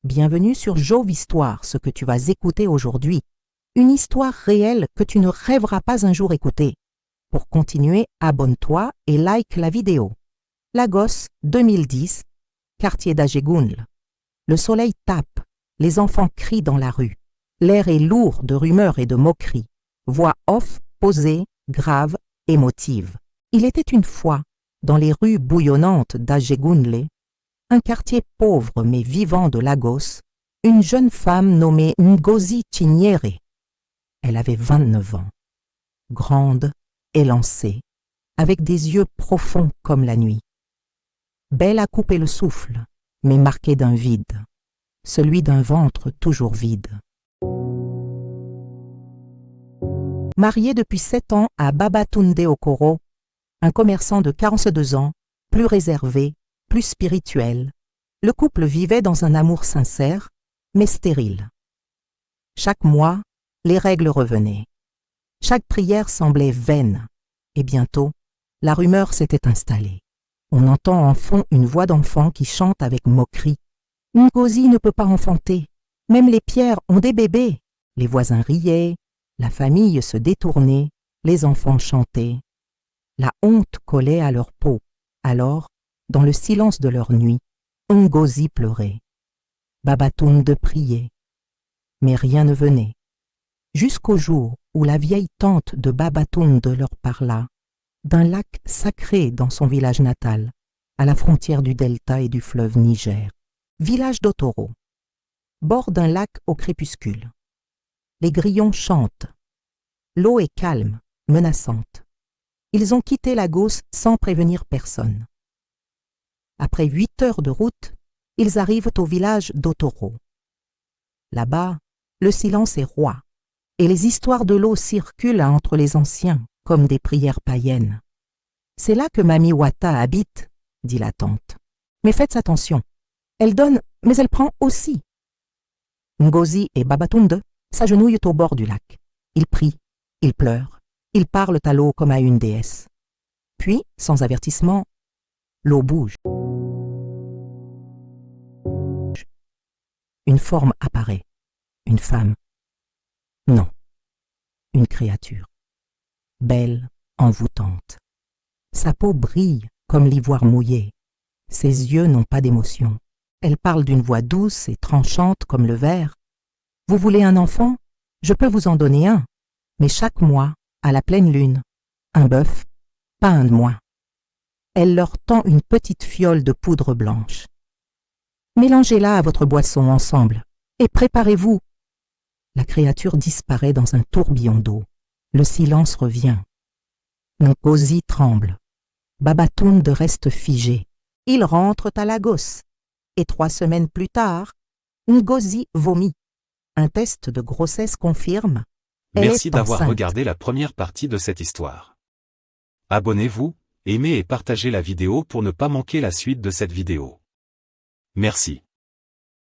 Bienvenue sur Jove Histoire, ce que tu vas écouter aujourd'hui. Une histoire réelle que tu ne rêveras pas un jour écouter. Pour continuer, abonne-toi et like la vidéo. Lagos, 2010, quartier d'Ajegunle. Le soleil tape, les enfants crient dans la rue. L'air est lourd de rumeurs et de moqueries. Voix off, posée, grave, émotive. Il était une fois, dans les rues bouillonnantes d'Ajegunle, un quartier pauvre mais vivant de Lagos, une jeune femme nommée Ngozi Chinyere. Elle avait 29 ans, grande, élancée, avec des yeux profonds comme la nuit. Belle à couper le souffle, mais marquée d'un vide, celui d'un ventre toujours vide. Mariée depuis 7 ans à Babatunde Okoro, un commerçant de 42 ans, plus réservé, plus spirituel, le couple vivait dans un amour sincère, mais stérile. Chaque mois, les règles revenaient. Chaque prière semblait vaine, et bientôt, la rumeur s'était installée. On entend en fond une voix d'enfant qui chante avec moquerie. « Ngozi ne peut pas enfanter, même les pierres ont des bébés !» Les voisins riaient, la famille se détournait, les enfants chantaient. La honte collait à leur peau. Alors, dans le silence de leur nuit, Ngozi pleurait. Babatunde priait. Mais rien ne venait. Jusqu'au jour où la vieille tante de Babatunde leur parla d'un lac sacré dans son village natal, à la frontière du delta et du fleuve Niger. Village d'Otoro. Bord d'un lac au crépuscule. Les grillons chantent. L'eau est calme, menaçante. Ils ont quitté Lagos sans prévenir personne. Après 8 heures de route, ils arrivent au village d'Otoro. Là-bas, le silence est roi, et les histoires de l'eau circulent entre les anciens comme des prières païennes. « C'est là que Mami Wata habite, » dit la tante. « Mais faites attention, elle donne, mais elle prend aussi. » Ngozi et Babatunde s'agenouillent au bord du lac. Ils prient, ils pleurent, ils parlent à l'eau comme à une déesse. Puis, sans avertissement, l'eau bouge. Une forme apparaît. Une femme. Non. Une créature. Belle, envoûtante. Sa peau brille comme l'ivoire mouillé. Ses yeux n'ont pas d'émotion. Elle parle d'une voix douce et tranchante comme le verre. « Vous voulez un enfant? Je peux vous en donner un. Mais chaque mois, à la pleine lune, un bœuf, pas un de moins. » Elle leur tend une petite fiole de poudre blanche. « Mélangez-la à votre boisson ensemble et préparez-vous. » La créature disparaît dans un tourbillon d'eau. Le silence revient. Ngozi tremble. Babatunde reste figé. Ils rentrent à Lagos. Et 3 semaines plus tard, Ngozi vomit. Un test de grossesse confirme. Merci d'avoir regardé la première partie de cette histoire. Abonnez-vous, aimez et partagez la vidéo pour ne pas manquer la suite de cette vidéo. Merci.